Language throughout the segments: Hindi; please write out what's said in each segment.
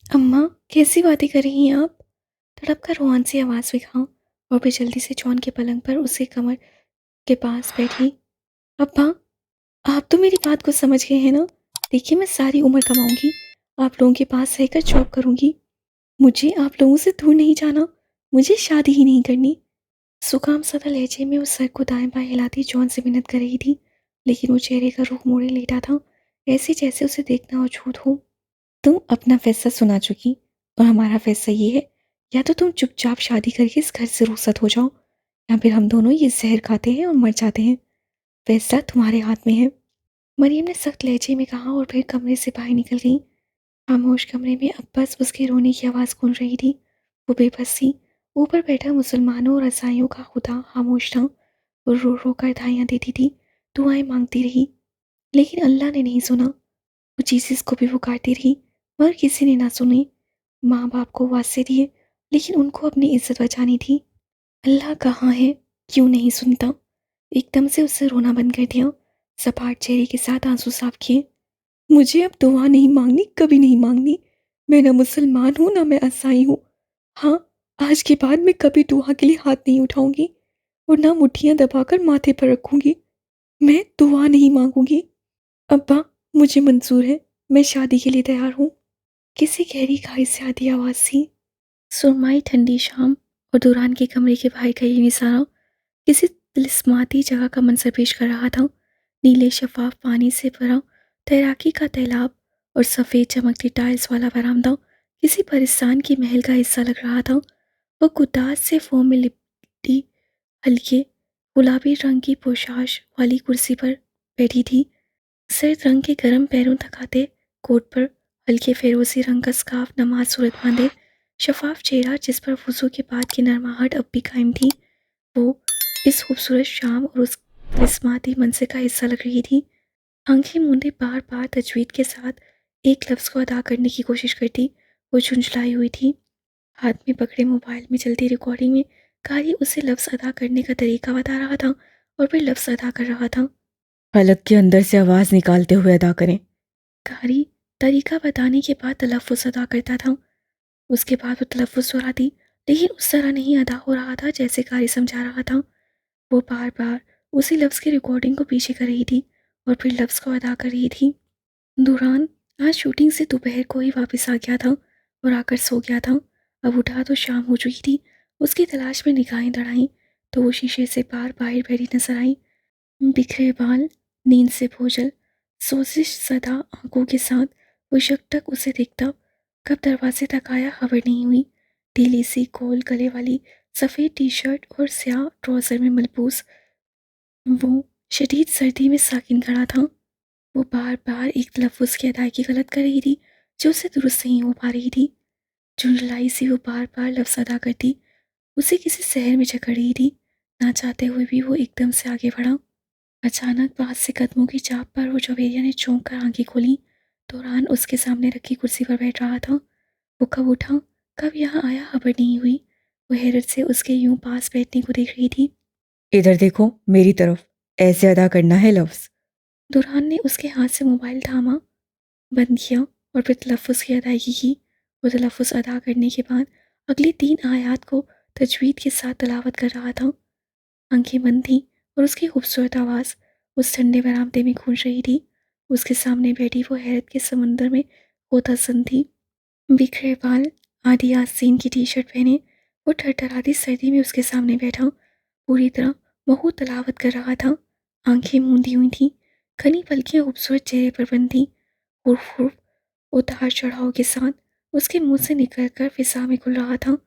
अम्मा, कैसी बातें कर रही हैं आप? तड़प कर रोआन सी आवाज़ में कहा और फिर जल्दी से जॉन के पलंग पर उसके कमर के पास बैठी। अब्बा, आप तो मेरी बात को समझ गए हैं ना? देखिए, मैं सारी उम्र कमाऊंगी, आप लोगों के पास रहकर जॉब करूंगी। मुझे आप लोगों से दूर नहीं जाना, मुझे शादी ही नहीं करनी। सुकाम सदा लहजे में उस सर को दाएं बाएं हिलाती जॉन से मिन्नत कर रही थी, लेकिन वो चेहरे का रुख मोड़े लेटा था, ऐसे जैसे उसे देखना अछूत हो। तुम अपना फैसला सुना चुकी और हमारा फैसला ये है, या तो तुम चुपचाप शादी करके इस घर से रुखसत हो जाओ, या फिर हम दोनों ये जहर खाते हैं और मर जाते हैं। फैसला तुम्हारे हाथ में है। मरियम ने सख्त लहजे में कहा और फिर कमरे से बाहर निकल गई। खामोश कमरे में अब बस उसके रोने की आवाज़ गूंज रही थी। वो बेबस थी। ऊपर बैठा मुसलमानों और ईसाइयों का खुदा खामोश था। वो रो रो कर धाइयाँ देती थी, दुआएं मांगती रही, लेकिन अल्लाह ने नहीं सुना। वो जीसस को भी पुकारती रही, मगर किसी ने ना सुनी। माँ बाप को वास्ते दिए, लेकिन उनको अपनी इज्जत बचानी थी। अल्लाह कहाँ है, क्यों नहीं सुनता? एकदम से उससे रोना बंद कर दिया, सपाट चेहरे के साथ आंसू साफ किए। मुझे अब दुआ नहीं मांगनी, कभी नहीं मांगनी। मैं ना मुसलमान हूँ ना मैं ईसाई हूँ। हाँ, आज के बाद मैं कभी दुआ के लिए हाथ नहीं उठाऊंगी और ना मुट्ठियां दबाकर माथे पर रखूंगी। मैं दुआ नहीं मांगूंगी। अब्बा, मुझे मंजूर है, मैं शादी के लिए तैयार हूँ। किसी गहरी खाई से आधी आवाज़ थी। सुरमाई ठंडी शाम और दुरान के कमरे के बाहर का ये निजारा किसी तिलिस्माती जगह का मंजर पेश कर रहा था। नीले शफाफ पानी से भरा तैराकी का तालाब और सफ़ेद चमकती टाइल्स वाला बरामदा किसी परिस्तान की महल का हिस्सा लग रहा था। वो कुदास से फोम में लिपटी हल्के गुलाबी रंग की पोशाक वाली कुर्सी पर बैठी थी। सर्द रंग के गर्म पैरों तक आते कोट पर हल्के फिरोजी रंग का स्कार्फ नमाज सूरत बांधे शफाफ चेहरा जिस पर वजू के बाद की नरमाहट अब भी कायम थी। वो इस खूबसूरत शाम और उस किस्माती मंजर का हिस्सा लग रही थी। आंखें मूंदे बार बार तजवीद के साथ एक लफ्ज़ को अदा करने की कोशिश करती। वो झुंझलाई हुई थी, हाथ में पकड़े मोबाइल में चलती रिकॉर्डिंग में कारी उसे लफ्ज़ अदा करने का तरीका बता रहा था और फिर लफ्ज़ अदा कर रहा था। हलक के अंदर से आवाज निकालते हुए अदा करें। कारी तरीका बताने के बाद तलफ़ुज़ अदा करता था। उसके बाद वो तलफ़ुज़ दोहराती, लेकिन उस तरह नहीं अदा हो रहा था जैसे कारी समझा रहा था। वो बार बार उसी लफ्ज़ की रिकॉर्डिंग को पीछे कर रही थी और फिर लफ्ज़ को अदा कर रही थी। दुरान आज शूटिंग से दोपहर को ही वापस आ गया था और आकर सो गया था। अब उठा तो शाम हो चुकी थी। उसकी तलाश में निगाहें दौड़ाईं तो वो शीशे से बाहर बाहर बैठी नजर आई, बिखरे बाल, नींद से बोझल, सोजिश सदा आंखों के साथ। वो शक उसे देखता, कब दरवाजे तक आया खबर नहीं हुई। ढीली सी गोल गले वाली सफ़ेद टी शर्ट और स्याह ट्राउज़र में मलबूस वो शदीद सर्दी में साकिन खड़ा था। वो बार बार एक तलफ़ुज़ की अदायगी गलत कर रही थी जो उसे दुरुस्त नहीं हो पा रही थी। झुंझलाई सी वो बार बार लफ्ज़ अदा करती, उसे किसी शहर में जकड़ रही थी। ना चाहते हुए भी वो एकदम से आगे बढ़ा। अचानक पास से कदमों की चाप पर वो जवेरिया ने चौंक कर आंखें खोली। दौरान उसके सामने रखी कुर्सी पर बैठ रहा था। वो कब उठा, कब यहाँ आया, खबर नहीं हुई। वो हैरत से उसके यूं पास बैठने को देख रही थी। इधर देखो, मेरी तरफ। ऐसे अदा करना है लफ्ज। दुरान ने उसके हाथ से मोबाइल थामा, बंद किया और फिर तलफ़ुज़ की अदायगी की। वो तलफ़ुज़ अदा करने के बाद अगली 3 आयत को तजवीद के साथ तलावत कर रहा था। आंखें बंद थीं और उसकी खूबसूरत आवाज़ उस ठंडे बरामदे में गूंज रही थी। उसके सामने बैठी वो हैरत के समंदर में गोता सन थी। बिखरे बाल, आधी आस्तीन की टी शर्ट पहने वो ठठराती सर्दी में उसके सामने बैठा, पूरी तरह महू तलावत कर रहा था। आंखें मूंदी हुई थीं, घनी पलकियां खूबसूरत चेहरे पर बंद थीं। हुर्फ हुर्फ उतार चढ़ाव के साथ उसके मुंह से निकलकर फिजा में घुल रहा था।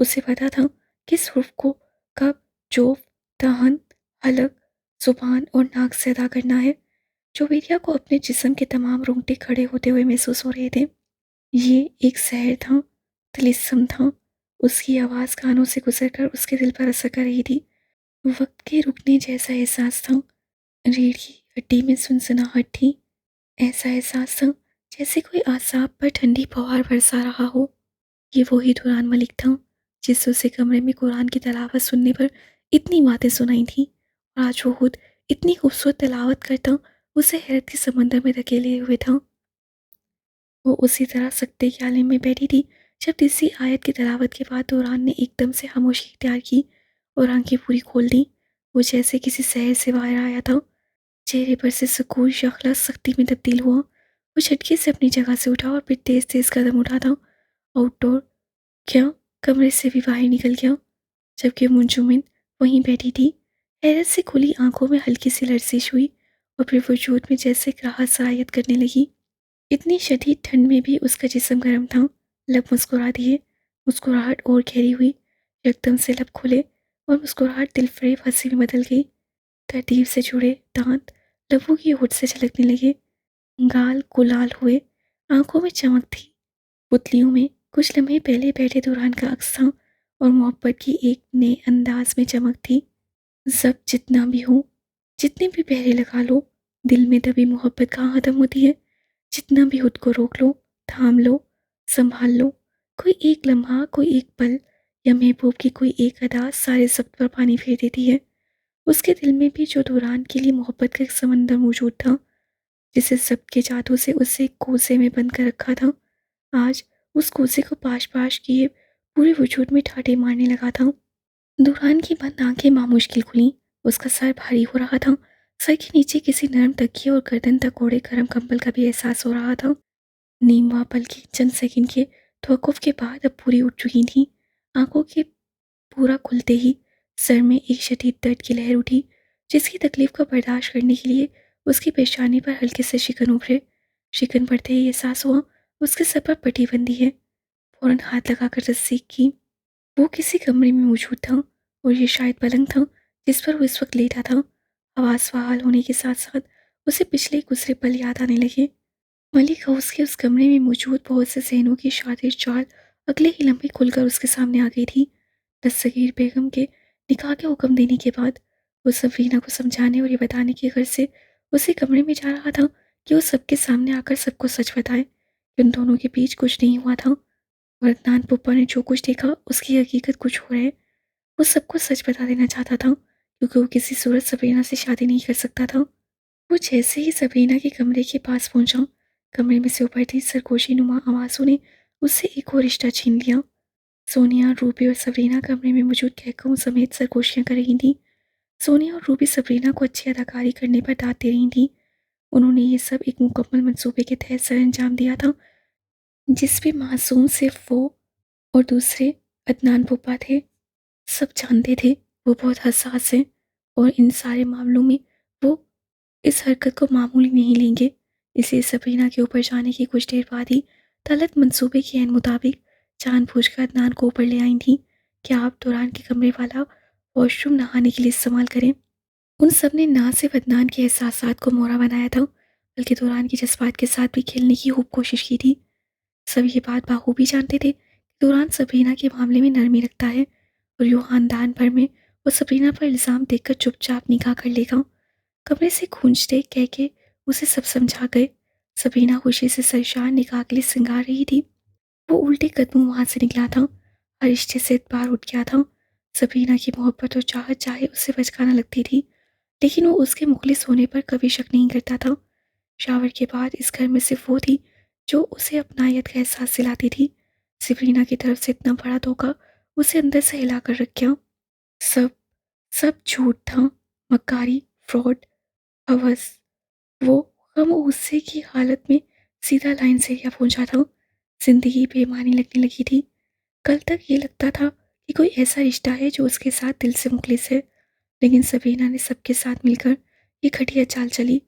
उसे पता था किस हुर्फ को कब, जोफ, दहन, हलक, जुबान और नाक से अदा करना है। जोबेरिया को अपने जिस्म के तमाम रोंगटे खड़े होते हुए महसूस हो रहे थे। ये एक सहर था, तिलिस्म था। उसकी आवाज़ कानों से गुजरकर उसके दिल पर असर कर रही थी। वक्त के रुकने जैसा एहसास था। रीढ़ की हड्डी में सुनसनाहट थी। ऐसा एहसास था जैसे कोई आसाब पर ठंडी फुहार बरसा रहा हो। ये वही दुरान मलिक था जिससे उसे कमरे में कुरान की तलावत सुनने पर इतनी बातें सुनाई थी, और आज वो खुद इतनी खूबसूरत तलावत करता उसे हैरत के समंदर में धकेले हुए था। वो उसी तरह सख्ते के आलम में बैठी थी जब तीसरी आयत की तिलावत के बाद दुरान ने एकदम से खामोशी इख्तियार की और आंखें पूरी खोल दी। वो जैसे किसी शहर से बाहर आया था। चेहरे पर से सुकून शखला सख्ती में तब्दील हुआ। वो झटके से अपनी जगह से उठा और फिर तेज तेज कदम उठाता आउटडोर क्या कमरे से भी बाहर निकल गया, जबकि मुंजुमिन वहीं बैठी थी। हैरत से खुली आंखों में हल्की सी लर्जिश हुई और फिर वजूद में जैसे एक राहत सरायत करने लगी। इतनी शदीद ठंड में भी उसका जिस्म गर्म था। लब मुस्कुरा दिए। मुस्कुराहट और गहरी हुई। एकदम से लब खुले और मुस्कुराहट दिलफरेब हंसी में बदल गई। तरतीब से जुड़े दांत लबों की होठ से झलकने लगे। गाल गुलाल हुए। आंखों में चमक थी। पुतलियों में कुछ लम्हे पहले बैठे दौरान का अक्स था और मोहब्बत की एक नए अंदाज में चमक थी। सब जितना भी हो, जितने भी पहरे लगा लो, दिल में तभी मोहब्बत कहाँ ख़त्म होती है। जितना भी खुद को रोक लो, थाम लो, संभाल लो। कोई एक लम्हा, कोई एक पल या महबूब की कोई एक अदा सारे जब्त पर पानी फेर देती है। उसके दिल में भी जो दौरान के लिए मोहब्बत का एक समंदर मौजूद था, जिसे जब्त के जादू से उसे एक कोसे में बंद कर रखा था, आज उस कोसे को पाश पाश किए पूरे वजूद में ठाटे मारने लगा था। दुरान की बंद आंखें मामुश्किल खुलीं। उसका सर भारी हो रहा था। सर के नीचे किसी नरम तकिए और गर्दन तक ओढ़े गर्म कंबल का भी एहसास हो रहा था। नीम व पलकें चंद सेकंड के तवक्कुफ के बाद अब पूरी उठ चुकी थीं। आंखों के पूरा खुलते ही सर में एक शदीद दर्द की लहर उठी, जिसकी तकलीफ को बर्दाश्त करने के लिए उसकी पेशानी पर हल्के से शिकन उभरे। शिकन पड़ते ही एहसास हुआ उसके सर पर पट्टी बंधी है। फौरन हाथ लगाकर तस्दीक की। वो किसी कमरे में मौजूद था और ये शायद पलंग था जिस पर वो इस वक्त लेटा था। आवाज़ फहाल होने के साथ साथ उसे पिछले गुजरे पल याद आने लगे। मलिक हाउस के उस कमरे में मौजूद बहुत से जहनों की शातिर चाल अगले ही लम्हे खुलकर उसके सामने आ गई थी। दस्तगीर बेगम के निकाह के हुक्म देने के बाद वो सफीना को समझाने और ये बताने की गर्ज से उसी कमरे में जा रहा था कि वो सबके सामने आकर सबको सच बताए कि उन दोनों के बीच कुछ नहीं हुआ था। और अदनान पुप्पा ने जो कुछ देखा उसकी हकीकत कुछ और है। वो सबको सच बता देना चाहता था क्योंकि वो किसी सूरत सबरीना से शादी नहीं कर सकता था। वो जैसे ही सबरीना के कमरे के पास पहुंचा, कमरे में से उभरती सरगोशी नुमा आवाज़ों ने उससे एक और रिश्ता छीन लिया। सोनिया, रूबी और सबरीना कमरे में मौजूद कैकों समेत सरगोशियां कर रही थीं। सोनिया और रूबी सबरीना को अच्छी अदाकारी करने पर दाद दे रही थीं। उन्होंने ये सब एक मुकम्मल मंसूबे के तहत सर अंजाम दिया था, जिस पे मासूम सिर्फ वो और दूसरे अदनान पुप्पा थे। सब जानते थे वो बहुत हसास हैं और इन सारे मामलों में वो इस हरकत को मामूली नहीं लेंगे। इसलिए सबरीना के ऊपर जाने की कुछ देर बाद ही तलत मंसूबे के एन मुताबिक जानबूझकर अदनान को ऊपर ले आई थी कि आप दौरान के कमरे वाला वॉशरूम नहाने के लिए इस्तेमाल करें। उन सब ने ना सिर्फ अदनान के एहसासात को मोहरा बनाया था, बल्कि दौरान के जज्बात के साथ भी खेलने की खूब कोशिश की थी। सब ये बात बाखूबी जानते थे कि दौरान सबरीना के मामले में नरमी रखता है और यूं खानदान भर में वो सबरीना पर इल्ज़ाम देकर चुपचाप निकाह कर लेगा। कमरे से गूंजते कह के उसे सब समझा गए। सबरीना खुशी से सरशार निकाह के लिए सिंगार रही थी। वो उल्टे कदमों वहां से निकला था। हर रिश्ते से एतबार उठ गया था। सबरीना की मोहब्बत और चाहत चाहे उससे बचकाना लगती थी, लेकिन वो उसके मुखलिस होने पर कभी शक नहीं करता था। शावर के बाद इस घर में सिर्फ वो थी जो उसे अपनायत का एहसास दिलाती थी। सबरीना की तरफ से इतना बड़ा धोखा उसे अंदर से हिला कर रख गया। सब सब झूठ था। मक्कारी, फ्रॉड, हवस। वो गम गुस्से की हालत में सीधा लाइन से या पहुंचा था। जिंदगी बेमानी लगने लगी थी। कल तक ये लगता था कि कोई ऐसा रिश्ता है जो उसके साथ दिल से मुखलिस है, लेकिन सबीना ने सबके साथ मिलकर ये घटिया चाल चली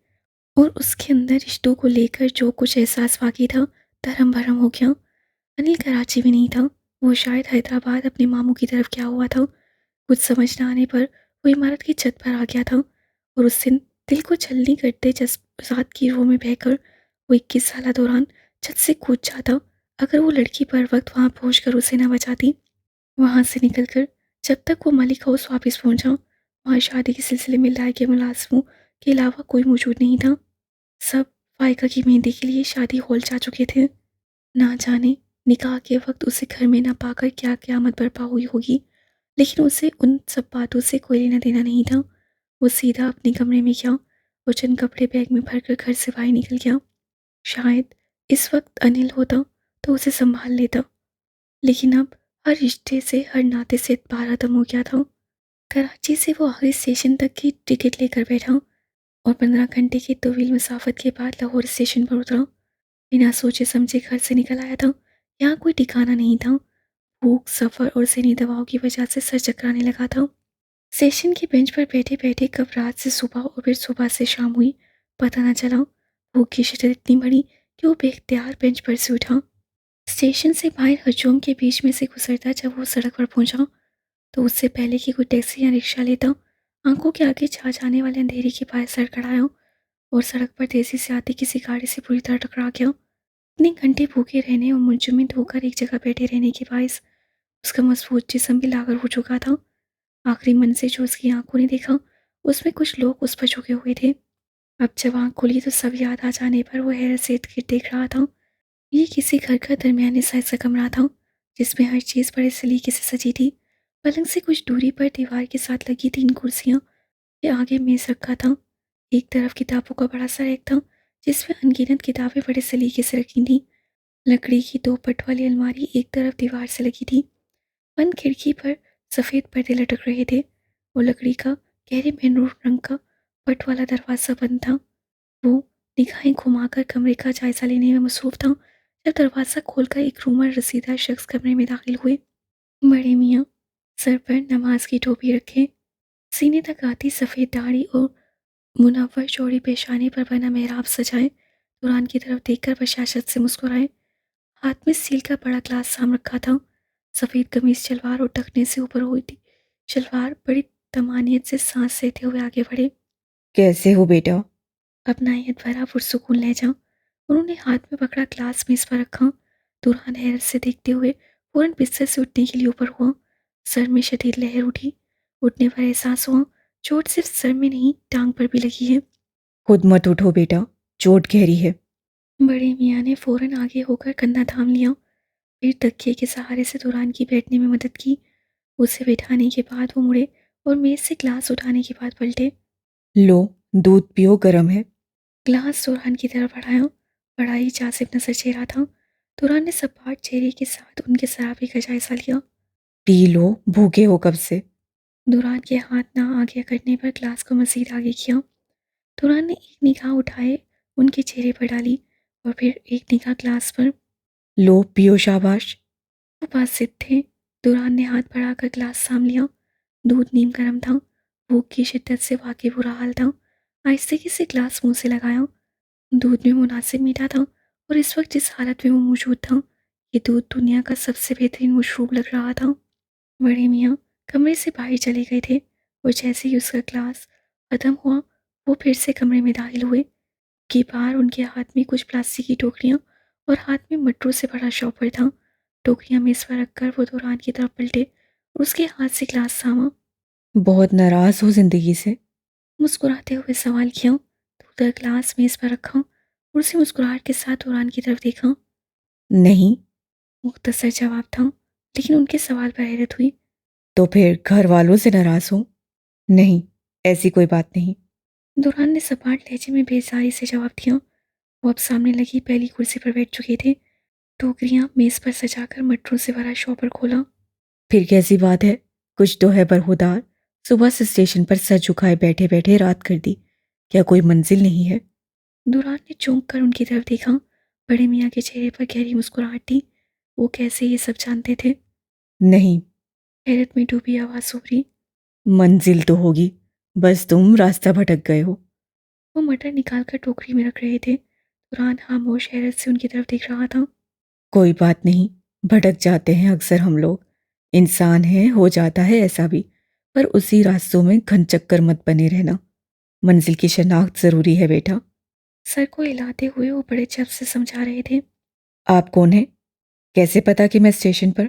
और उसके अंदर रिश्तों को लेकर जो कुछ एहसास बाकी था धर्म भरम हो गया। अनिल कराची में नहीं था। वो शायद हैदराबाद अपने मामू की तरफ गया हुआ था। कुछ समझ न आने पर वो इमारत की छत पर आ गया था और उस दिन दिल को छलनी करते जज्बात की रो में बहकर वो 21 साल दौरान छत से कूद जाता अगर वो लड़की पर वक्त वहां पहुंचकर उसे न बचाती। वहां से निकलकर जब तक वो मलिक हाउस वापस पहुंचा, वहां शादी के सिलसिले में लाए गए मुलाजमों के अलावा कोई मौजूद नहीं था। सब फायका की मेहंदी के लिए शादी हॉल जा चुके थे। ना जाने निकाह के वक्त उसे घर में ना पाकर क्या क़यामत बर्पा हुई होगी, लेकिन उसे उन सब बातों से कोई लेना देना नहीं था। वो सीधा अपने कमरे में गया और चंद कपड़े बैग में भरकर घर से बाहर निकल गया। शायद इस वक्त अनिल होता तो उसे संभाल लेता, लेकिन अब हर रिश्ते से, हर नाते से पार खत्म हो गया था। कराची से वो आखिरी स्टेशन तक की टिकट लेकर बैठा और 15 घंटे की तवील मुसाफत के बाद लाहौर स्टेशन पर उतरा। बिना सोचे समझे घर से निकल आया था। यहाँ कोई ठिकाना नहीं था। भूख, सफ़र और ज़हनी दबाव की वजह से सर चकराने लगा था। स्टेशन की बेंच पर बैठे बैठे कब रात से सुबह और फिर सुबह से शाम हुई, पता न चला। भूख की शिद्दत इतनी बढ़ी कि वो बेख्तियार बेंच पर से उठा। स्टेशन से बाहर हजूम के बीच में से गुजरता जब वो सड़क पर पहुंचा, तो उससे पहले कि कोई टैक्सी या रिक्शा लेता, आंखों के आगे छा जाने वाले अंधेरे के पास सर कड़ाया और सड़क पर तेजी से आती किसी गाड़ी से पूरी तरह टकरा गया। इतने घंटे भूखे रहने और मुंजमद होकर एक जगह बैठे रहने के बायस उसका मजबूत जिस्म भी लागर हो चुका था। आखिरी मंजिल जो उसकी आंखों ने देखा, उसमें कुछ लोग उस पर झुके हुए थे। अब जब आंख खुली तो सब याद आ जाने पर वो हैरत से इर्द गिर्द देख रहा था। ये किसी घर का दरमियाने साइज का कमरा था, जिसमें हर चीज़ बड़े सलीके से सजी थी। पलंग से कुछ दूरी पर दीवार के साथ लगी 3 कुर्सियां, के आगे मेज रखा था। एक तरफ किताबों का बड़ा सा रैक था, जिसमें अनगिनत किताबें बड़े सलीके से रखी थीं। लकड़ी की 2 पट वाली अलमारी एक तरफ दीवार से लगी थी। बंद खिड़की पर सफ़ेद पर्दे लटक रहे थे और लकड़ी का गहरे मेहरून रंग का पट वाला दरवाज़ा बंद था। वो निगाहें घुमाकर कमरे का जायजा लेने में मसरूफ़ था, जब दरवाज़ा खोलकर एक रूमाल रसीदार शख्स कमरे में दाखिल हुए। बड़े मियाँ, सर पर नमाज की टोपी रखे, सीने तक आती सफ़ेद दाढ़ी और मुनव्वर चौड़ी पेशानी पर बना मेहराब सजाए, कुरान की तरफ देखकर बशाशत से मुस्कुराए। हाथ में स्टील का बड़ा ग्लास साम रखा था। सफ़ेद कमीज शलवार और टखने से ऊपर हुई थी। शलवार बड़ी तमानियत से सांस लेते हुए आगे बढ़े। कैसे हो बेटा? अपनायत भरा पुरसुकून लहजा। उन्होंने हाथ में पकड़ा ग्लास मेज पर रखा। दुल्हन हैरत से देखते हुए फौरन बिस्तर से उठने के लिए ऊपर हुआ। सर में शदीद लहर उठी। उठने पर एहसास हुआ चोट सिर्फ सर में नहीं, टांग पर भी लगी है। खुद मत उठो बेटा, चोट गहरी है। बड़े मियाँ ने फौरन आगे होकर कंधा थाम लिया, फिर तकिए के सहारे से दुल्हन की बैठने में मदद की। उसे बिठाने के बाद वो मुड़े और मेज से ग्लास उठाने के बाद पलटे। लो, दूध पियो, गर्म है। ग्लास दुल्हन की तरफ बढ़ाया। बड़ा ही जासिब नजर चेहरा था। दुल्हन ने सपाट चेहरे के साथ उनके सराबे का जायजा लिया। पी लो, भूखे हो कब से। दुल्हन के हाथ ना आगे करने पर ग्लास को मजीद आगे किया। दुल्हन ने एक निगाह उठाए उनके चेहरे पर डाली और फिर एक निगाह ग्लास पर। लो, पियो, शाबाश। वो बासित थे। दुल्हन ने हाथ बढ़ाकर ग्लास साम लिया। दूध नीम गर्म था। भूख की शिद्दत से वाकई बुरा हाल था। आहिस्ते से ग्लास मुंह से लगाया। दूध में मुनासिब मीठा था और इस वक्त जिस हालत में वो मौजूद था, ये दूध दुनिया का सबसे बेहतरीन मशरूब लग रहा था। बड़े मियाँ कमरे से बाहर चले गए थे और जैसे ही उसका ग्लास खत्म हुआ, वो फिर से कमरे में दाखिल हुए। कि बाहर उनके हाथ में कुछ प्लास्टिक की टोकरियाँ और हाथ में मटरों से भरा शॉपर था। टोकरियाँ मेज पर रखकर वो दुल्हन की तरफ पलटे और उसके हाथ से ग्लास थामा। बहुत नाराज हो जिंदगी से? मुस्कुराते हुए सवाल किया। दूसरा ग्लास मेज पर रखा और उसी मुस्कुराहट के साथ दुल्हन की तरफ देखा। नहीं। मुख्तसर जवाब था, लेकिन उनके सवाल पर हैरत हुई। तो फिर घर वालों से नाराज हो? नहीं, ऐसी कोई बात नहीं। दुल्हन ने सपाट लहजे में बेजारी से जवाब दिया। वो अब सामने लगी पहली कुर्सी पर बैठ चुके थे। टोकरियाँ मेज पर सजाकर मटरों से भरा शॉपर खोला। फिर कैसी बात है? कुछ तो है बरहुदार। सुबह से स्टेशन पर सर झुकाए बैठे बैठे रात कर दी। क्या कोई मंजिल नहीं है? दुल्हन ने चौंक कर उनकी तरफ देखा। बड़े मियाँ के चेहरे पर गहरी मुस्कुराहट थी। वो कैसे ये सब जानते थे? नहीं। हैरत में डूबी आवाज़ उभरी। मंजिल तो होगी, बस तुम रास्ता भटक गए हो। वो मटर निकालकर टोकरी में रख रहे थे। दुल्हन खामोश हैरत से उनकी तरफ देख रहा था। कोई बात नहीं, भटक जाते हैं अक्सर हम लोग। इंसान है, हो जाता है ऐसा भी। पर उसी रास्तों में घन चक्कर मत बने रहना। मंजिल की शनाख्त जरूरी है बेटा। सर को हिलाते हुए वो बड़े जब से समझा रहे थे। आप कौन हैं? कैसे पता कि मैं स्टेशन पर?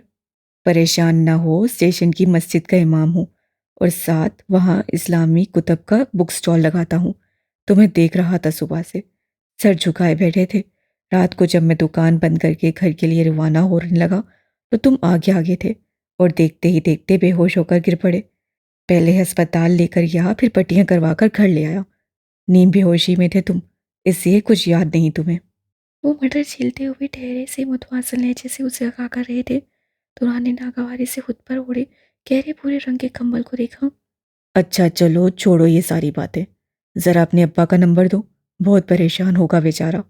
परेशान ना हो, स्टेशन की मस्जिद का इमाम हूँ और साथ वहाँ इस्लामी कुतब का बुक स्टॉल लगाता हूँ। तुम्हें देख रहा था सुबह से, सर झुकाए बैठे थे। रात को जब मैं दुकान बंद करके घर के लिए रवाना होने लगा तो तुम आगे आगे थे और देखते ही देखते बेहोश होकर गिर पड़े। पहले अस्पताल लेकर गया, फिर पट्टियां करवा कर घर ले आया। नींद बेहोशी में थे तुम, इसलिए कुछ याद नहीं तुम्हें। वो मटर छीलते हुए ठहरे से मुतवाज़िन लहजे से उसे आगाह कर रहे थे। दुरान ने नागवारी से खुद पर ओढ़े गहरे भूरे रंग के कंबल को देखा। अच्छा चलो छोड़ो ये सारी बातें, ज़रा अपने अब्बा का नंबर दो, बहुत परेशान होगा बेचारा।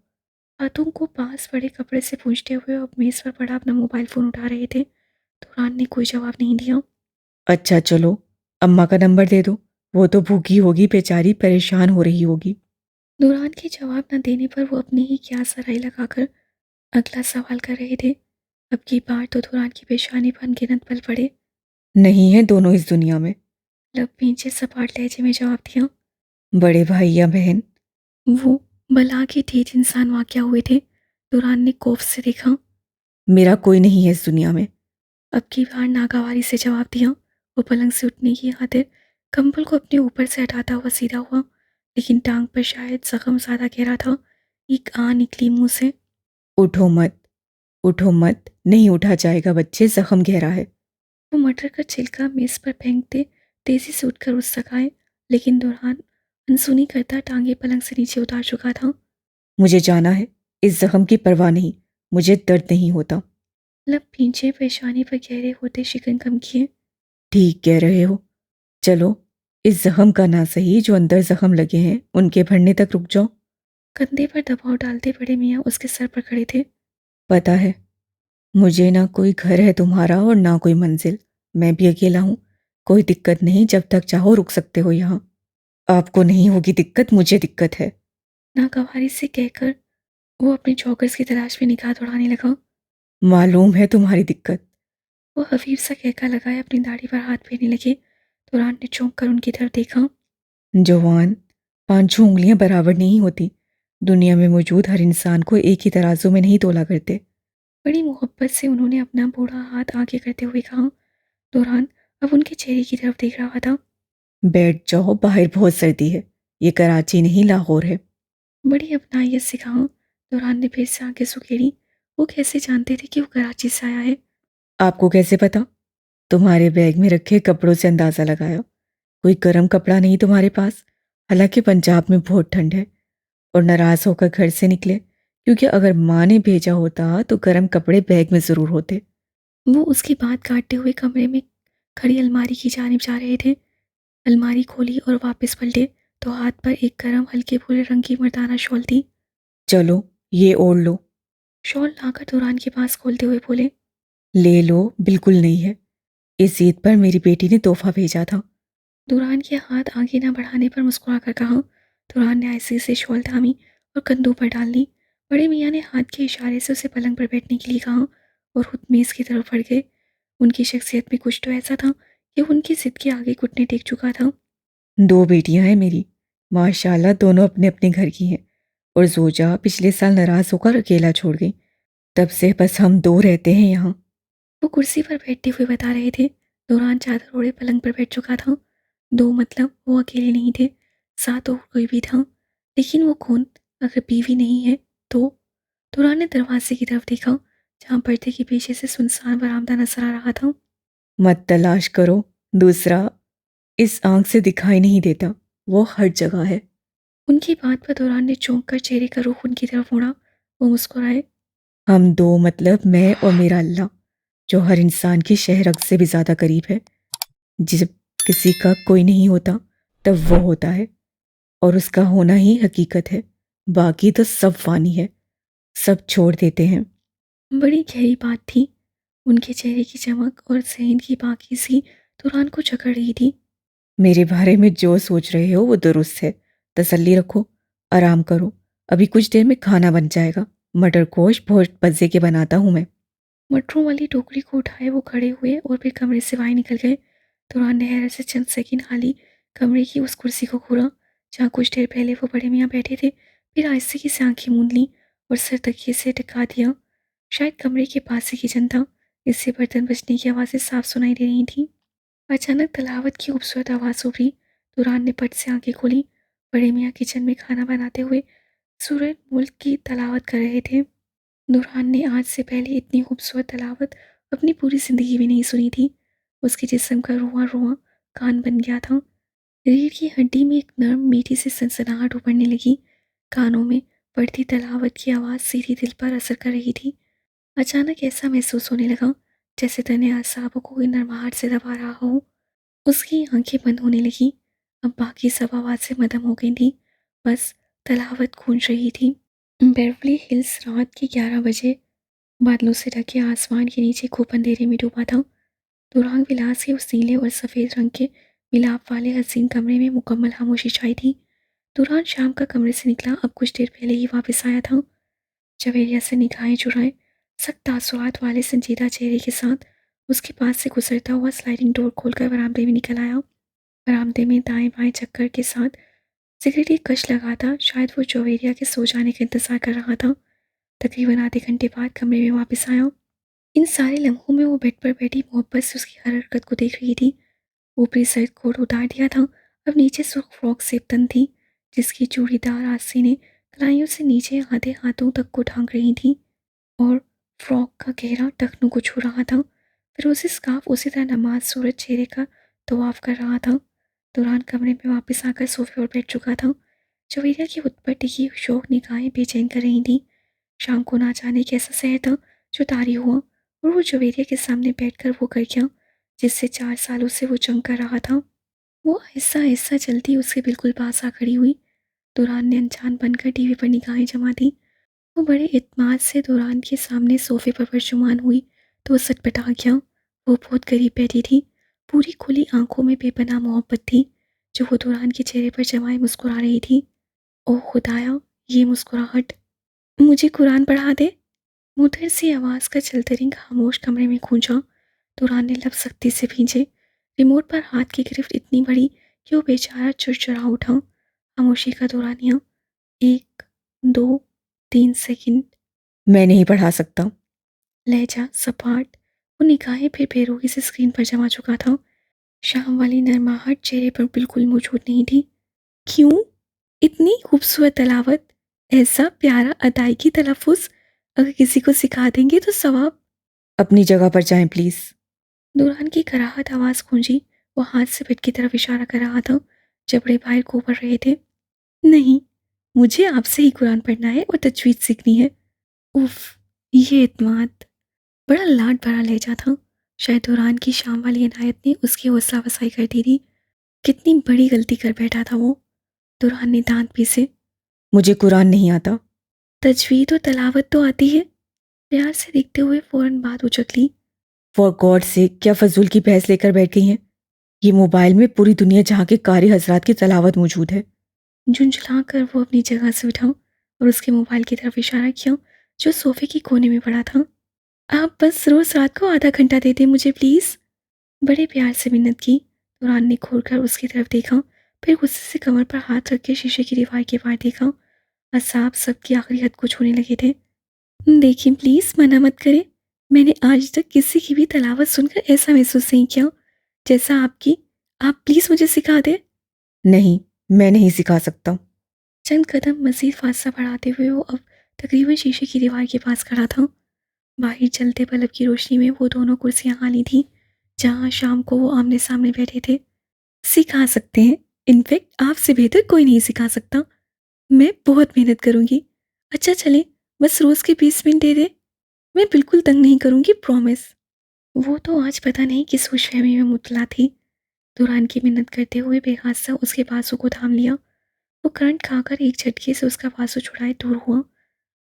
हाथों को पास पड़े कपड़े से पूंछते हुए अब मेज़ पर पड़ा अपना मोबाइल फ़ोन उठा रहे थे। दुरान ने कोई जवाब नहीं दिया। अच्छा चलो, अम्मा का नंबर दे दो, वो तो भूखी होगी बेचारी, परेशान हो रही होगी। दुरान के जवाब न देने पर वो अपनी ही क्या सराई लगाकर अगला सवाल कर रहे थे। अब की बार तो दुरान की पेशानी पर अनगिनत पल पड़े। नहीं है दोनों इस दुनिया में। लब पीछे सपाट लहजे में जवाब दिया। बड़े भाई या बहन। वो बला के तेज इंसान वाक़या हुए थे। दुरान ने खौफ से देखा। मेरा कोई नहीं है इस दुनिया में। अब की बार नागावारी से जवाब दिया। वो पलंग से उठने की खातिर कंबल को अपने ऊपर से हटाता हुआ सीधा हुआ, लेकिन टांग पर शायद जख्म ज़्यादा गहरा था। एक आ निकली मुंह से। उठो मत, उठो मत, नहीं उठा जाएगा बच्चे, जख्म गहरा है। वो मटर का छिलका मेज पर फेंकते तेजी से उठकर उठ सकाए, लेकिन दुरान अनसुनी करता टांगे पलंग से नीचे उतार चुका था। मुझे जाना है, इस जख्म की परवाह नहीं, मुझे दर्द नहीं होता। लब पीछे पेशानी पर गहरे होते शिकन कम किए। ठीक कह रहे हो, चलो इस जख्म का ना सही, जो अंदर जख्म लगे हैं उनके भरने तक रुक जाओ। कंधे पर दबाव डालते बड़े मियाँ उसके सर पर खड़े थे। पता है, मुझे ना कोई घर है तुम्हारा और ना कोई मंजिल, मैं भी अकेला हूँ। कोई दिक्कत नहीं, जब तक चाहो रुक सकते हो यहाँ। आपको नहीं होगी दिक्कत, मुझे दिक्कत है। नागवारी से कहकर वो अपने चौकस की तलाश में निगाह दौड़ाने लगा। मालूम है तुम्हारी दिक्कत। वो हफीफ सा कहका लगाए अपनी दाढ़ी पर हाथ फेरने लगे। दुरान ने चौंक कर उनकी तरफ देखा। जवान, पांचों उंगलियां बराबर नहीं होती। दुनिया में मौजूद हर इंसान को एक ही तराजू में नहीं तोला करते। बड़ी मोहब्बत से उन्होंने अपना बूढ़ा हाथ आगे करते हुए कहा। दुरान अब उनके चेहरे की तरफ देख रहा था। बैठ जाओ, बाहर बहुत सर्दी है, ये कराची नहीं लाहौर है। बड़ी अपनायत से कहा। दुरान ने फिर से आंखें सुखेड़ी। वो कैसे जानते थे कि वो कराची से आया है? आपको कैसे पता? तुम्हारे बैग में रखे कपड़ों से अंदाजा लगाया। कोई गर्म कपड़ा नहीं तुम्हारे पास, हालांकि पंजाब में बहुत ठंड है। और नाराज होकर घर से निकले, क्योंकि अगर माँ ने भेजा होता तो गर्म कपड़े बैग में जरूर होते। वो उसकी बात काटते हुए कमरे में खड़ी अलमारी की जानिब जा रहे थे। अलमारी खोली और वापस पलटे तो हाथ पर एक गर्म हल्के भूरे रंग की मर्दाना शॉल थी। चलो ये ओढ़ लो। शॉल लाकर दुरान के पास खोलते हुए बोले। ले लो, बिल्कुल नहीं है, इस ईद पर मेरी बेटी ने तोहफा भेजा था। दुरान के हाथ आगे न बढ़ाने पर मुस्कुराकर कहा। दुरान ने आहिस्ते से शॉल थामी और कंधों पर डाल ली। बड़े मियाँ ने हाथ के इशारे से उसे पलंग पर बैठने के लिए कहा और खुद मेज़ की तरफ बढ़ गए। उनकी शख्सियत में कुछ तो ऐसा था कि उनकी जिद के आगे घुटने टेक चुका था। दो बेटियां हैं मेरी, माशाल्लाह दोनों अपने अपने घर की हैं। और जोजा पिछले साल नाराज होकर अकेला छोड़ गई, तब से बस हम दो रहते हैं यहाँ। वो कुर्सी पर बैठते हुए बता रहे थे। दुरान चादर ओढ़े पलंग पर बैठ चुका था। दो मतलब वो अकेले नहीं थे, साथ और कोई भी था। लेकिन वो कौन? अगर बीवी नहीं है तो? दुरान ने दरवाजे की तरफ देखा, जहाँ पर्दे के पीछे से सुनसान बरामदा नजर आ रहा था। मत तलाश करो, दूसरा इस आंख से दिखाई नहीं देता, वो हर जगह है। उनकी बात पर दुरान ने चौंक कर चेहरे का रुख उनकी तरफ मोड़ा। वो मुस्कुराए। हम दो मतलब मैं और मेरा अल्लाह, जो हर इंसान की शहरग से भी ज्यादा करीब है। जब किसी का कोई नहीं होता तब वो होता है, और उसका होना ही हकीकत है। बाकी तो सब फानी है, सब छोड़ देते हैं। बड़ी गहरी बात थी। उनके चेहरे की चमक और सहन की बाकी सी दुरान को जकड़ रही थी। मेरे बारे में जो सोच रहे हो वो दुरुस्त है, तसल्ली रखो, आराम करो, अभी कुछ देर में खाना बन जाएगा। मटर गोश्त बहुत मज़े के बनाता हूँ मैं। मटरों वाली टोकरी को उठाए वो खड़े हुए और फिर कमरे से बाहर निकल गए। दुरान ने हैरत से चंद सेकंड खाली कमरे की उस कुर्सी को घूरा जहाँ कुछ देर पहले वो बड़े मियाँ बैठे थे। फिर आहिस्ते से आंखें मूंद ली और सर तकिए से टिका दिया। शायद कमरे के पास ही किचन था, इससे बर्तन बजने की आवाज़ें साफ सुनाई दे रही थीं। अचानक तलावत की खूबसूरत आवाज़ उभरी। दुरान ने पट से आंखें खोली। बड़े मियाँ किचन में खाना बनाते हुए सूरज मुल्क की तलावत कर रहे थे। दुरान ने आज से पहले इतनी खूबसूरत तलावत अपनी पूरी ज़िंदगी में नहीं सुनी थी। उसके जिस्म का रुआं-रुआं कान बन गया था। रीढ़ की हड्डी में एक नर्म मीठी सी सनसनाहट उभरने लगी। कानों में बढ़ती तलावत की आवाज़ सीधी दिल पर असर कर रही थी। अचानक ऐसा महसूस होने लगा जैसे तने असाबों को कोई नरमाहट से दबा रहा हो। उसकी आंखें बंद होने लगी। अब बाकी सब आवाज़ें मदम हो गई थी। बस तलावत गूंज रही थी। बेवरली हिल्स रात के 11 बजे बादलों से ढके आसमान के नीचे खूब अंधेरे में डूबा था। दुरांग विलास के उस नीले और सफ़ेद रंग के मिलाप वाले हसीन कमरे में मुकम्मल खामोशी छाई थी। दुरान शाम का कमरे से निकला, अब कुछ देर पहले ही वापस आया था। जवेरिया से निगाहें चुराए सख्त तासुरात वाले संजीदा चेहरे के साथ उसके पास से गुजरता हुआ स्लाइडिंग डोर खोलकर बरामदे में निकल आया। बरामदे में दाएं बाएं चक्कर के साथ सिगरेट की कश लगा था। शायद वो जवेरिया के सो जाने का इंतजार कर रहा था। तकरीबन आधे घंटे बाद कमरे में वापस आया। इन सारे लम्हों में वो बेड पर बैठी मोहब्बत से उसकी हर हरकत को देख रही थी। ऊपरी सर्द कोट उतार दिया था, अब नीचे सुर्ख फ्रॉक से तन थी जिसकी चूड़ीदार आस्तीनें कलाइयों से नीचे आधे हाथों तक को ढांक रही थी और फ्रॉक का गहरा टखनों को छू रहा था। फिर उसे स्कार्फ उसी तरह नमाज सूरज चेहरे का तवाफ कर रहा था। दौरान कमरे में वापस आकर सोफे पर बैठ चुका था। जवेरिया की उठ पर टिकी शौक निगाहें बेचैन कर रही थी। शाम को ना जाने कैसा शहर था जो तारी हुआ और वो जवेरिया के सामने बैठकर वो कर गया जिससे 4 सालों से वो जंग कर रहा था। वो आहिस्ता आहिस्ता चलती उसके बिल्कुल पास आ खड़ी हुई। दुरान ने अनजान बनकर टीवी पर निगाहें जमा दी। वो बड़े इत्मीनान से दुरान के सामने सोफे पर परचुमान हुई तो वो सटपटा गया। वो बहुत करीब बैठी थी। पूरी खुली आंखों में बेपनाह मोहब्बत थी जो वो दुरान के चेहरे पर जमाए मुस्कुरा रही थी। ओह खुदाया, ये मुस्कुराहट! मुझे कुरान पढ़ा दे। मुदर सी आवाज़ का चलतरिंग खामोश कमरे में गूंजा। दुरान ने लब सख्ती से भींचे। रिमोट पर हाथ की गिरफ्त इतनी बड़ी कि वो बेचारा चिड़चिड़ा उठा। खामोशी का दौरानिया 1 2 3 सेकंड। मैं नहीं पढ़ा सकता। लहजा सपाट। वो निगाहें फिर बेरुखी से स्क्रीन पर जमा चुका था। शाम वाली नरमाहट चेहरे पर बिल्कुल मौजूद नहीं थी। क्यों? इतनी खूबसूरत तलावत, ऐसा प्यारा अदायगी तलफ़ुज़ अगर किसी को सिखा देंगे तो सवाब। अपनी जगह पर जाएं प्लीज़। दुल्हन की कराहत आवाज़ गूंजी। वो हाथ से बेड की तरफ इशारा कर रहा था। जबड़े बाहर को उभर रहे थे। नहीं, मुझे आपसे ही कुरान पढ़ना है और तजवीज़ सीखनी है। उफ, ये इत्मीनान! बड़ा लाड भरा लहजा था। शायद दुरान की शाम वाली इनायत ने उसकी हौसला अफजाई कर दी थी। कितनी बड़ी गलती कर बैठा था वो। दुरान ने दांत पीसे। मुझे कुरान नहीं आता। तजवीद और तलावत तो आती है। प्यार से देखते हुए फौरन बात उचक ली। फॉर गॉड से क्या फजूल की बहस लेकर बैठ गई हैं? ये मोबाइल में पूरी दुनिया जहाँ के कारी हजरात की तलावत मौजूद है। झुंझला कर वो अपनी जगह से उठा और उसके मोबाइल की तरफ इशारा किया जो सोफे की कोने में पड़ा था। आप बस रोज रात को आधा घंटा दे दें मुझे प्लीज़। बड़े प्यार से मिन्नत की। दुरान ने घूर कर उसकी तरफ देखा, फिर गुस्से से कमर पर हाथ रख के शीशे की दीवार के पार देखा। असाब सबकी आखिरी हद को छूने लगे थे। देखिए प्लीज़, मना मत करें। मैंने आज तक किसी की भी तलावत सुनकर ऐसा महसूस नहीं किया जैसा आपकी। आप प्लीज़ मुझे सिखा दें। नहीं, मैं नहीं सिखा सकता। चंद कदम मजीद फासला बढ़ाते हुए वो अब तकरीबन शीशे की दीवार के पास खड़ा था। बाहर चलते बल्ब की रोशनी में वो दोनों कुर्सियां खाली थी जहां शाम को वो आमने सामने बैठे थे। सिखा सकते हैं, इनफैक्ट आपसे बेहतर कोई नहीं सिखा सकता। मैं बहुत मेहनत करूंगी। अच्छा चले, बस रोज़ के 20 मिनट दे दे। मैं बिल्कुल तंग नहीं करूंगी, प्रॉमिस। वो तो आज पता नहीं किस खुशफहमी में मुतला थी। दुरान की मिन्नत करते हुए बेहासा उसके बाजू को थाम लिया। वो करंट खाकर एक झटके से उसका बाजू छुड़ाए दूर हुआ।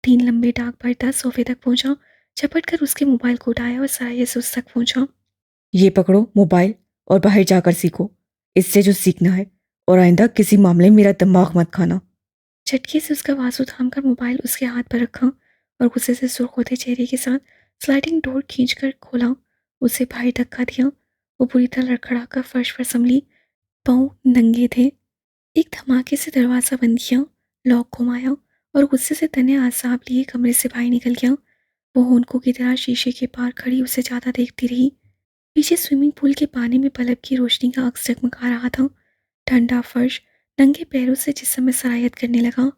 3 लंबे डाक बढ़ता सोफे तक पहुंचा, झपट कर उसके मोबाइल को उठाया और सराय से उस तक पहुंचा। ये पकड़ो मोबाइल और बाहर जाकर सीखो। इससे जो सीखना है, और आइंदा किसी मामले में मेरा दिमाग मत खाना। झटके से उसका बाजू थामकर मोबाइल उसके हाथ पर रखा और गुस्से से सुर्ख होते चेहरे के साथ स्लाइडिंग डोर खींचकर खोला। उसे बाहर धक्का दिया। वो बुरी तरह लड़खड़ाकर फर्श पर संभली। पाँव नंगे थे। एक धमाके से दरवाज़ा बंद किया, लॉक घुमाया और गुस्से से तने आसाब लिए कमरे से बाहर निकल गया। वो होनको की तरह शीशे के पार खड़ी उसे ज़्यादा देखती रही। पीछे स्विमिंग पूल के पानी में बल्ब की रोशनी का अक्स जगमगा रहा था। ठंडा फर्श नंगे पैरों से जिस्म में सरायत करने लगा।